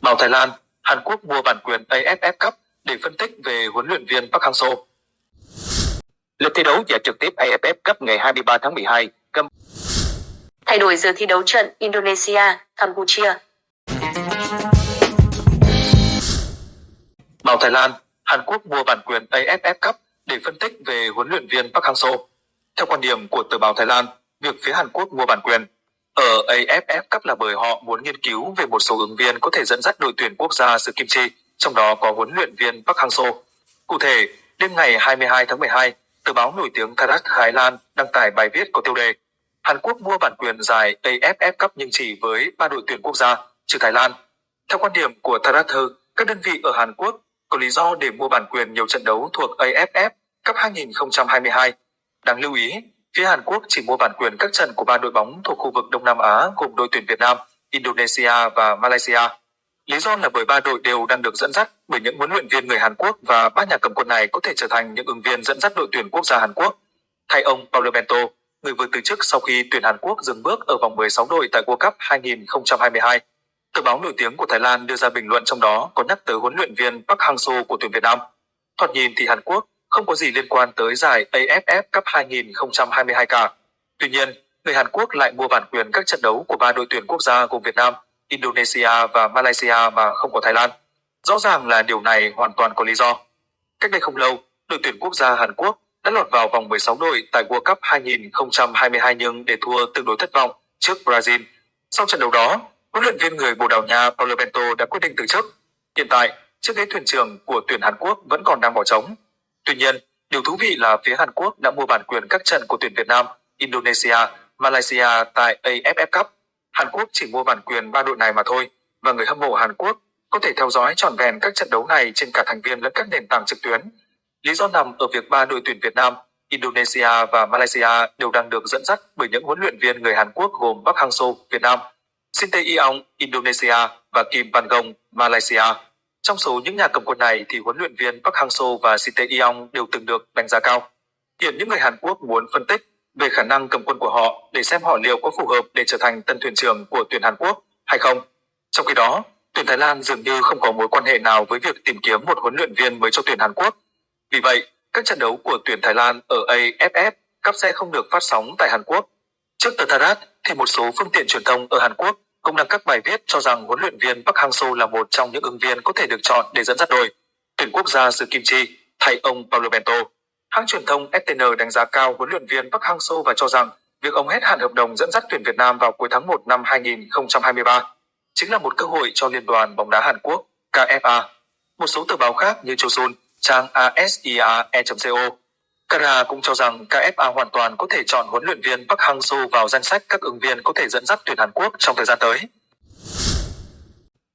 Mao Thái Lan, Hàn Quốc mua bản quyền AFF Cup để phân tích về huấn luyện viên Park Hang-seo. Lịch thi đấu giải trực tiếp AFF Cup ngày 23 tháng 12. Thay đổi giờ thi đấu trận Indonesia, Campuchia. Mao Thái Lan, Hàn Quốc mua bản quyền AFF Cup để phân tích về huấn luyện viên Park Hang-seo. Theo quan điểm của tờ báo Thái Lan, việc phía Hàn Quốc mua bản quyền ở AFF Cup là bởi họ muốn nghiên cứu về một số ứng viên có thể dẫn dắt đội tuyển quốc gia xứ Kim Chi, trong đó có huấn luyện viên Park Hang-seo. Cụ thể, đêm ngày 22 tháng 12, tờ báo nổi tiếng Tharat Thái Lan đăng tải bài viết có tiêu đề Hàn Quốc mua bản quyền giải AFF Cup nhưng chỉ với 3 đội tuyển quốc gia, trừ Thái Lan. Theo quan điểm của Tharat, các đơn vị ở Hàn Quốc có lý do để mua bản quyền nhiều trận đấu thuộc AFF Cup 2022. Đáng lưu ý, phía Hàn Quốc chỉ mua bản quyền các trận của 3 đội bóng thuộc khu vực Đông Nam Á gồm đội tuyển Việt Nam, Indonesia và Malaysia. Lý do là bởi 3 đội đều đang được dẫn dắt bởi những huấn luyện viên người Hàn Quốc và 3 nhà cầm quân này có thể trở thành những ứng viên dẫn dắt đội tuyển quốc gia Hàn Quốc. Thay ông Paulo Bento, người vừa từ chức sau khi tuyển Hàn Quốc dừng bước ở vòng 16 đội tại World Cup 2022. Tờ báo nổi tiếng của Thái Lan đưa ra bình luận trong đó có nhắc tới huấn luyện viên Park Hang-seo của tuyển Việt Nam. Thoạt nhìn thì Hàn Quốc không có gì liên quan tới giải AFF Cup 2022 cả. Tuy nhiên, người Hàn Quốc lại mua bản quyền các trận đấu của 3 đội tuyển quốc gia gồm Việt Nam, Indonesia và Malaysia mà không có Thái Lan. Rõ ràng là điều này hoàn toàn có lý do. Cách đây không lâu, đội tuyển quốc gia Hàn Quốc đã lọt vào vòng 16 đội tại World Cup 2022 nhưng để thua tương đối thất vọng trước Brazil. Sau trận đấu đó, huấn luyện viên người Bồ Đào Nha Paulo Bento đã quyết định từ chức. Hiện tại, chiếc ghế thuyền trưởng của tuyển Hàn Quốc vẫn còn đang bỏ trống. Tuy nhiên, điều thú vị là phía Hàn Quốc đã mua bản quyền các trận của tuyển Việt Nam, Indonesia, Malaysia tại AFF Cup. Hàn Quốc chỉ mua bản quyền 3 đội này mà thôi, và người hâm mộ Hàn Quốc có thể theo dõi trọn vẹn các trận đấu này trên cả thành viên lẫn các nền tảng trực tuyến. Lý do nằm ở việc 3 đội tuyển Việt Nam, Indonesia và Malaysia đều đang được dẫn dắt bởi những huấn luyện viên người Hàn Quốc gồm Park Hang-seo Việt Nam, Shin Tae-yong Indonesia và Kim Pan-gong Malaysia. Trong số những nhà cầm quân này thì huấn luyện viên Park Hang-seo và Shin Tae-yong đều từng được đánh giá cao. Hiện những người Hàn Quốc muốn phân tích về khả năng cầm quân của họ để xem họ liệu có phù hợp để trở thành tân thuyền trưởng của tuyển Hàn Quốc hay không. Trong khi đó, tuyển Thái Lan dường như không có mối quan hệ nào với việc tìm kiếm một huấn luyện viên mới cho tuyển Hàn Quốc. Vì vậy, các trận đấu của tuyển Thái Lan ở AFF Cup sẽ không được phát sóng tại Hàn Quốc. Trước tờ Tharat thì một số phương tiện truyền thông ở Hàn Quốc cũng đăng các bài viết cho rằng huấn luyện viên Park Hang-seo là một trong những ứng viên có thể được chọn để dẫn dắt đội tuyển quốc gia xứ Kim Chi thay ông Paulo Bento. Hãng truyền thông STN đánh giá cao huấn luyện viên Park Hang-seo và cho rằng việc ông hết hạn hợp đồng dẫn dắt tuyển Việt Nam vào cuối tháng 1 năm 2023 chính là một cơ hội cho Liên đoàn bóng đá Hàn Quốc KFA. Một số tờ báo khác như Chosun, trang ASIAE.co, Kara cũng cho rằng KFA hoàn toàn có thể chọn huấn luyện viên Park Hang-seo vào danh sách các ứng viên có thể dẫn dắt tuyển Hàn Quốc trong thời gian tới.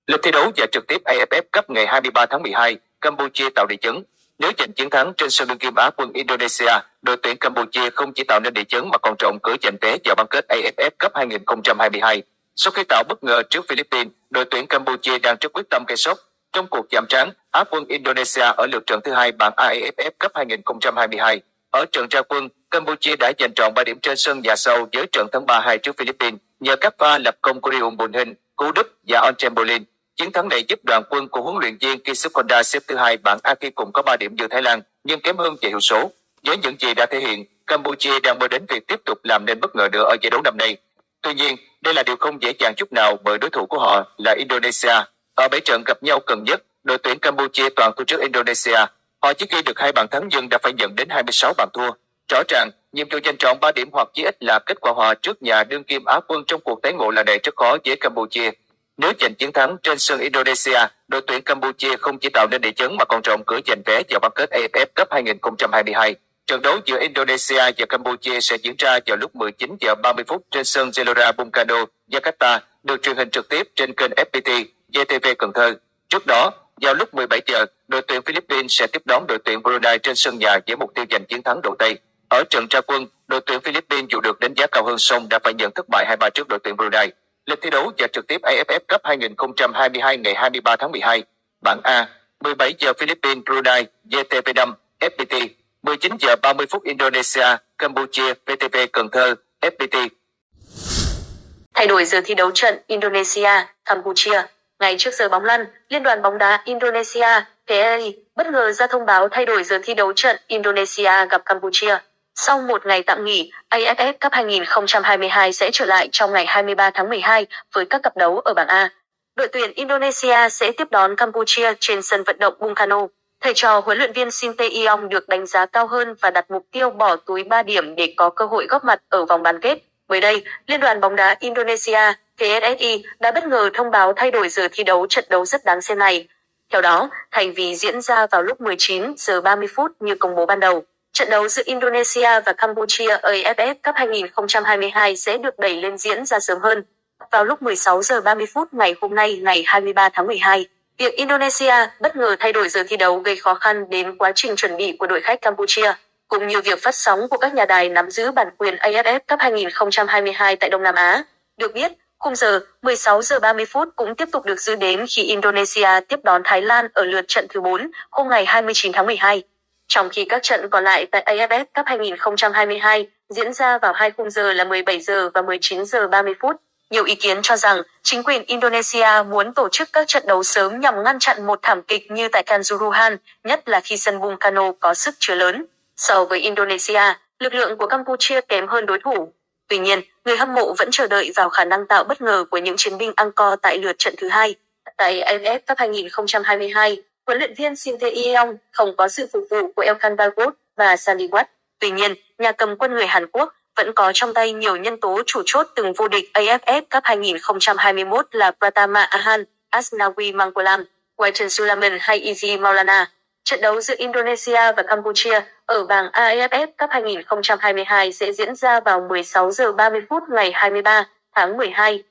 Lịch thi đấu giải trực tiếp AFF Cup ngày 23 tháng 12, Campuchia tạo địa chấn. Nếu giành chiến thắng trên sân đương kim Á quân Indonesia, đội tuyển Campuchia không chỉ tạo nên địa chấn mà còn trộn cử giành vé vào bán kết AFF Cup 2022. Sau khi tạo bất ngờ trước Philippines, đội tuyển Campuchia đang rất quyết tâm gây sốc. Trong cuộc chạm trán, Á quân Indonesia ở lượt trận thứ 2 bảng AFF Cup 2022. Ở trận ra quân, Campuchia đã giành trọn 3 điểm trên sân nhà sau với trận thắng 3-2 trước Philippines nhờ các pha lập công của Rion Bùn Hình, Cú Đức và On Chamberlain. Chiến thắng này giúp đoàn quân của huấn luyện viên Kisukonda xếp thứ 2 bảng A khi cùng có 3 điểm như Thái Lan, nhưng kém hơn về hiệu số. Với những gì đã thể hiện, Campuchia đang mơ đến việc tiếp tục làm nên bất ngờ nữa ở giải đấu năm nay. Tuy nhiên, đây là điều không dễ dàng chút nào bởi đối thủ của họ là Indonesia. Ở 7 trận gặp nhau gần nhất, đội tuyển Campuchia toàn thua trước Indonesia. Họ chỉ ghi được 2 bàn thắng nhưng đã phải nhận đến 26 bàn thua. Rõ ràng, nhiệm vụ giành trọn 3 điểm hoặc chí ít là kết quả hòa trước nhà đương kim Á quân trong cuộc tái ngộ là này rất khó với Campuchia. Nếu giành chiến thắng trên sân Indonesia, đội tuyển Campuchia không chỉ tạo nên địa chấn mà còn trộn cử giành vé vào bán kết AFF Cup 2022. Trận đấu giữa Indonesia và Campuchia sẽ diễn ra vào lúc 19 giờ 30 phút trên sân Gelora Bung Karno, Jakarta, được truyền hình trực tiếp trên kênh FPT, VTV Cần Thơ. Trước đó, vào lúc 17 giờ, đội tuyển Philippines sẽ tiếp đón đội tuyển Brunei trên sân nhà với mục tiêu giành chiến thắng đầu tay. Ở trận ra quân, đội tuyển Philippines dù được đánh giá cao hơn song đã phải nhận thất bại 2-3 trước đội tuyển Brunei. Lịch thi đấu và trực tiếp AFF Cup 2022 ngày 23 tháng 12. Bảng A, 17 giờ Philippines Brunei, VTV5, FPT. 19 giờ 30 phút Indonesia, Campuchia, VTV Cần Thơ, FPT. Thay đổi giờ thi đấu trận Indonesia, Campuchia. Ngay trước giờ bóng lăn, Liên đoàn bóng đá Indonesia (PSI) bất ngờ ra thông báo thay đổi giờ thi đấu trận Indonesia gặp Campuchia. Sau một ngày tạm nghỉ, AFF Cup 2022 sẽ trở lại trong ngày 23 tháng 12 với các cặp đấu ở bảng A. Đội tuyển Indonesia sẽ tiếp đón Campuchia trên sân vận động Bung Karno. Thầy trò huấn luyện viên Shin Tae-yong được đánh giá cao hơn và đặt mục tiêu bỏ túi 3 điểm để có cơ hội góp mặt ở vòng bán kết. Mới đây, Liên đoàn bóng đá Indonesia (PSSI) đã bất ngờ thông báo thay đổi giờ thi đấu trận đấu rất đáng xem này. Theo đó, thay vì diễn ra vào lúc 19 giờ 30 phút như công bố ban đầu, trận đấu giữa Indonesia và Campuchia ở AFF Cup 2022 sẽ được đẩy lên diễn ra sớm hơn. Vào lúc 16 giờ 30 phút ngày hôm nay, ngày 23 tháng 12, việc Indonesia bất ngờ thay đổi giờ thi đấu gây khó khăn đến quá trình chuẩn bị của đội khách Campuchia, cũng như việc phát sóng của các nhà đài nắm giữ bản quyền AFF Cup 2022 tại Đông Nam Á. Được biết, khung giờ 16 giờ 30 phút cũng tiếp tục được giữ đến khi Indonesia tiếp đón Thái Lan ở lượt trận thứ 4, hôm ngày 29 tháng 12. Trong khi các trận còn lại tại AFF Cup 2022 diễn ra vào hai khung giờ là 17 giờ và 19 giờ 30 phút. Nhiều ý kiến cho rằng chính quyền Indonesia muốn tổ chức các trận đấu sớm nhằm ngăn chặn một thảm kịch như tại Kanjuruhan, nhất là khi sân Bung Karno có sức chứa lớn. So với Indonesia, lực lượng của Campuchia kém hơn đối thủ. Tuy nhiên, người hâm mộ vẫn chờ đợi vào khả năng tạo bất ngờ của những chiến binh Angkor tại lượt trận thứ hai. Tại AFF Cup 2022, huấn luyện viên Shin Tae-yong không có sự phục vụ của Elkhan Bagot và Sandy Watt. Tuy nhiên, nhà cầm quân người Hàn Quốc vẫn có trong tay nhiều nhân tố chủ chốt từng vô địch AFF Cup 2021 là Pratama Ahan, Asnawi Mangkulam, Waitan Sulaman hay Izzy Maulana. Trận đấu giữa Indonesia và Campuchia ở bảng AFF Cup 2022 sẽ diễn ra vào 16 giờ 30 phút ngày 23 tháng 12.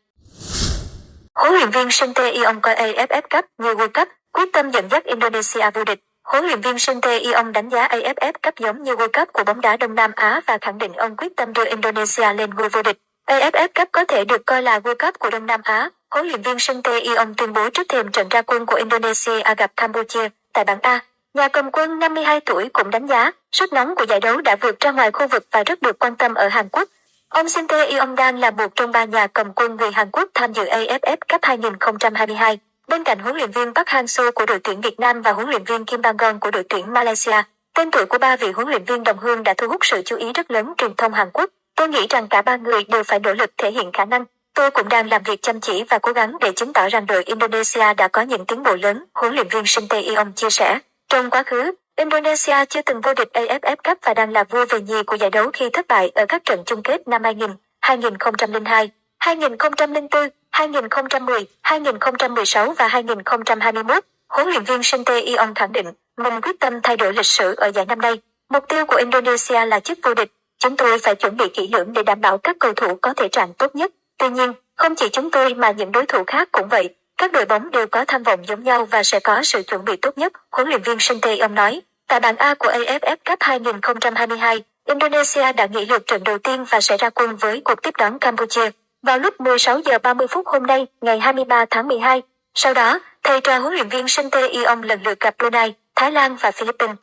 Huấn luyện viên Shin Tae-yong coi AFF Cup như World Cup, quyết tâm dẫn dắt Indonesia vô địch. Huấn luyện viên Shin Tae-yong đánh giá AFF Cup giống như World Cup của bóng đá Đông Nam Á và khẳng định ông quyết tâm đưa Indonesia lên ngôi vô địch. AFF Cup có thể được coi là World Cup của Đông Nam Á. Huấn luyện viên Shin Tae-yong tuyên bố trước thềm trận ra quân của Indonesia gặp Campuchia tại bảng A. Nhà cầm quân 52 tuổi cũng đánh giá sốt nóng của giải đấu đã vượt ra ngoài khu vực và rất được quan tâm ở Hàn Quốc. Ông Shin Tae-yong đang là một trong 3 nhà cầm quân người Hàn Quốc tham dự AFF Cup 2022. Bên cạnh huấn luyện viên Park Hang-seo của đội tuyển Việt Nam và huấn luyện viên Kim Bang-gon của đội tuyển Malaysia, tên tuổi của 3 vị huấn luyện viên đồng hương đã thu hút sự chú ý rất lớn truyền thông Hàn Quốc. Tôi nghĩ rằng cả 3 người đều phải nỗ lực thể hiện khả năng. Tôi cũng đang làm việc chăm chỉ và cố gắng để chứng tỏ rằng đội Indonesia đã có những tiến bộ lớn, huấn luyện viên Shin Tae-yong chia sẻ. Trong quá khứ, Indonesia chưa từng vô địch AFF Cup và đang là vua về nhì của giải đấu khi thất bại ở các trận chung kết năm 2000, 2002, 2004, 2010, 2016 và 2021. Huấn luyện viên Shin Tae-yong khẳng định mình quyết tâm thay đổi lịch sử ở giải năm nay. Mục tiêu của Indonesia là chức vô địch. Chúng tôi phải chuẩn bị kỹ lưỡng để đảm bảo các cầu thủ có thể trạng tốt nhất. Tuy nhiên, không chỉ chúng tôi mà những đối thủ khác cũng vậy. Các đội bóng đều có tham vọng giống nhau và sẽ có sự chuẩn bị tốt nhất, huấn luyện viên Shin Tae-yong nói. Tại bảng A của AFF Cup 2022, Indonesia đã nghỉ lượt trận đầu tiên và sẽ ra quân với cuộc tiếp đón Campuchia vào lúc 16 giờ 30 phút hôm nay, ngày 23 tháng 12. Sau đó, thầy trò huấn luyện viên Shin Tae-yong lần lượt gặp Brunei, Thái Lan và Philippines.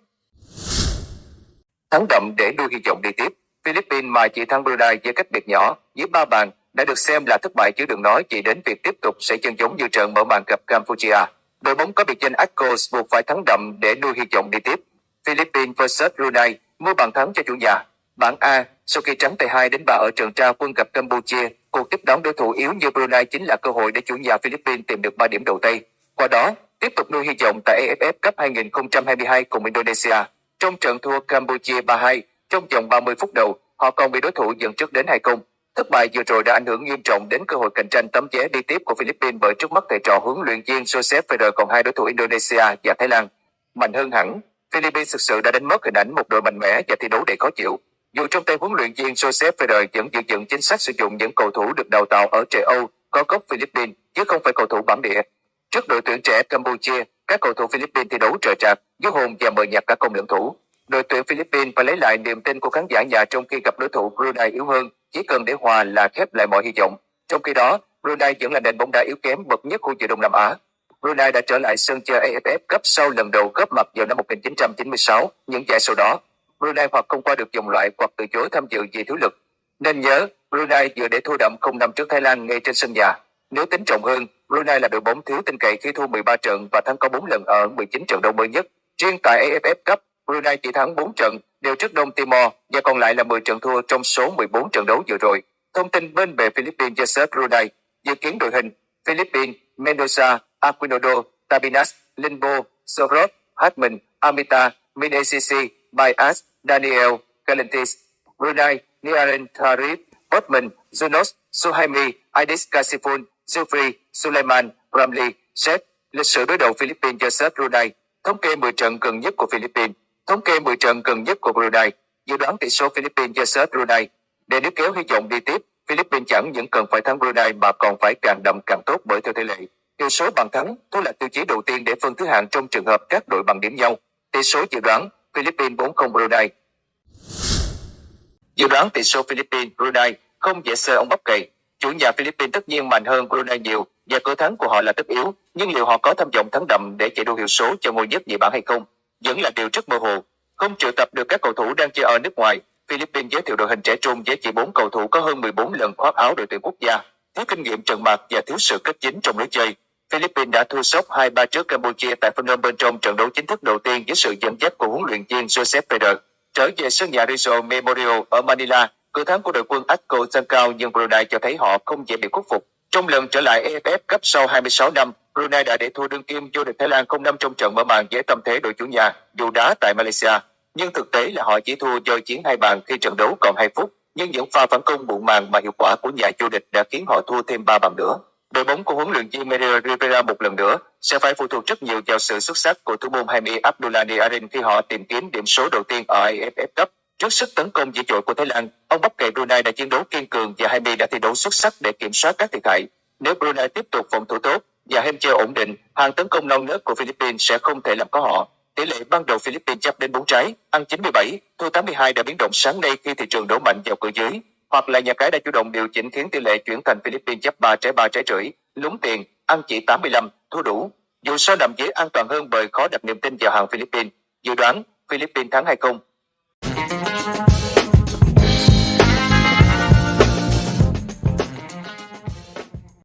Thắng đậm để đưa hy vọng đi tiếp. Philippines mà chỉ thắng Brunei với cách biệt nhỏ, dưới 3 bàn, đã được xem là thất bại chứ đừng nói chỉ đến việc tiếp tục sẽ chân giống như trận mở màn gặp Campuchia. Đội bóng có biệt danh Akos buộc phải thắng đậm để nuôi hy vọng đi tiếp. Philippines vs Brunei mua bàn thắng cho chủ nhà. Bảng A, sau khi trắng tay 2-3 ở trận ra quân gặp Campuchia, cuộc tiếp đón đối thủ yếu như Brunei chính là cơ hội để chủ nhà Philippines tìm được 3 điểm đầu tay. Qua đó, tiếp tục nuôi hy vọng tại AFF Cup 2022 cùng Indonesia. Trong trận thua Campuchia 3-2, trong vòng 30 phút đầu, họ còn bị đối thủ dẫn trước đến 2-0. Thất bại vừa rồi đã ảnh hưởng nghiêm trọng đến cơ hội cạnh tranh tấm vé đi tiếp của Philippines bởi trước mắt thầy trò huấn luyện viên Joseph Ferrer còn 2 đối thủ Indonesia và Thái Lan. Mạnh hơn hẳn, Philippines thực sự đã đánh mất hình ảnh một đội mạnh mẽ và thi đấu đầy khó chịu. Dù trong tay huấn luyện viên Joseph Ferrer vẫn giữ vững chính sách sử dụng những cầu thủ được đào tạo ở châu Âu, có gốc Philippines, chứ không phải cầu thủ bản địa. Trước đội tuyển trẻ Campuchia, các cầu thủ Philippines thi đấu trờ trạc, dứt hồn và mờ nhạt cả công lẫn thủ. Đội tuyển Philippines phải lấy lại niềm tin của khán giả nhà trong khi gặp đối thủ Brunei yếu hơn, chỉ cần để hòa là khép lại mọi hy vọng. Trong khi đó, Brunei vẫn là nền bóng đá yếu kém bậc nhất khu vực Đông Nam Á. Brunei đã trở lại sân chơi AFF Cup sau lần đầu góp mặt vào năm 1996, những giải sau đó, Brunei hoặc không qua được vòng loại hoặc từ chối tham dự vì thiếu lực. Nên nhớ, Brunei vừa để thua đậm 0-5 trước Thái Lan ngay trên sân nhà. Nếu tính trọng hơn, Brunei là đội bóng thiếu tin cậy khi thua 13 trận và thắng có 4 lần ở 19 trận đấu mới nhất. Riêng tại AFF Cup, Brunei chỉ thắng 4 trận, đều trước Đông Timor và còn lại là 10 trận thua trong số 14 trận đấu vừa rồi. Thông tin bên bề Philippines Joseph Brunei dự kiến đội hình: Philippines, Mendoza, Aquinodo, Tabinas, Limbo, Soros, Hatman, Amita, Minecc, Bias, Daniel, Galantis. Brunei, Niaren Tharif, Botman, Junos, Suhaimi, Aidis Kasifun, Sufri, Suleiman, Ramli, Sheikh. Lịch sử đối đầu Philippines Joseph Brunei. Thống kê 10 trận gần nhất của Philippines. Thống kê 10 trận gần nhất của Brunei. Dự đoán tỷ số Philippines Joseph Brunei. Để níu kéo hy vọng đi tiếp, Philippines chẳng những cần phải thắng Brunei mà còn phải càng đậm càng tốt, bởi theo tỷ lệ, hiệu số bàn thắng thua là tiêu chí đầu tiên để phân thứ hạng trong trường hợp các đội bằng điểm nhau. Tỷ số dự đoán Philippines 4-0 Brunei. Dự đoán tỷ số Philippines Brunei không dễ sơ ông bắp cày. Chủ nhà Philippines tất nhiên mạnh hơn Brunei nhiều và cửa thắng của họ là tất yếu, nhưng liệu họ có tham vọng thắng đậm để chạy đua hiệu số cho ngôi nhất nhì bảng hay không vẫn là điều rất mơ hồ. Không triệu tập được các cầu thủ đang chơi ở nước ngoài, Philippines giới thiệu đội hình trẻ trung với chỉ 4 cầu thủ có hơn 14 lần khoác áo đội tuyển quốc gia, thiếu kinh nghiệm trận mạc và thiếu sự kết dính trong lối chơi. Philippines đã thua sốc 2-3 trước Campuchia tại Phnom Penh trong trận đấu chính thức đầu tiên dưới sự dẫn dắt của huấn luyện viên Joseph Pedro. Trở về sân nhà Rizal Memorial ở Manila, cửa thắng của đội quân Atco dâng cao, nhưng Brunei cho thấy họ không dễ bị khuất phục. Trong lần trở lại AFF Cup sau 26 năm, Brunei đã để thua đương kim vô địch Thái Lan 0-5 trong trận mở màn với tâm thế đội chủ nhà, dù đá tại Malaysia. Nhưng thực tế là họ chỉ thua do chiến 2 bàn khi trận đấu còn 2 phút, nhưng những pha phản công muộn màng mà hiệu quả của nhà vô địch đã khiến họ thua thêm 3 bàn nữa. Đội bóng của huấn luyện viên Mario Rivera một lần nữa sẽ phải phụ thuộc rất nhiều vào sự xuất sắc của thủ môn Jaime Abdullah Niarin khi họ tìm kiếm điểm số đầu tiên ở AFF Cup. Trước sức tấn công dữ dội của Thái Lan, ông bắp cày Brunei đã chiến đấu kiên cường và Jaime đã thi đấu xuất sắc để kiểm soát các thiệt hại. Nếu Brunei tiếp tục phòng thủ tốt và hem chơi ổn định, hàng tấn công non nớt của Philippines sẽ không thể làm có họ. Tỷ lệ ban đầu Philippines chấp đến 4 trái, ăn 97, thua 82 đã biến động sáng nay khi thị trường đổ mạnh vào cửa dưới, hoặc là nhà cái đã chủ động điều chỉnh khiến tỷ lệ chuyển thành Philippines chấp 3 trái rưỡi, lúng tiền, ăn chỉ 85, thua đủ. Dù sao nằm dưới an toàn hơn bởi khó đặt niềm tin vào hàng Philippines. Dự đoán Philippines thắng 2-0.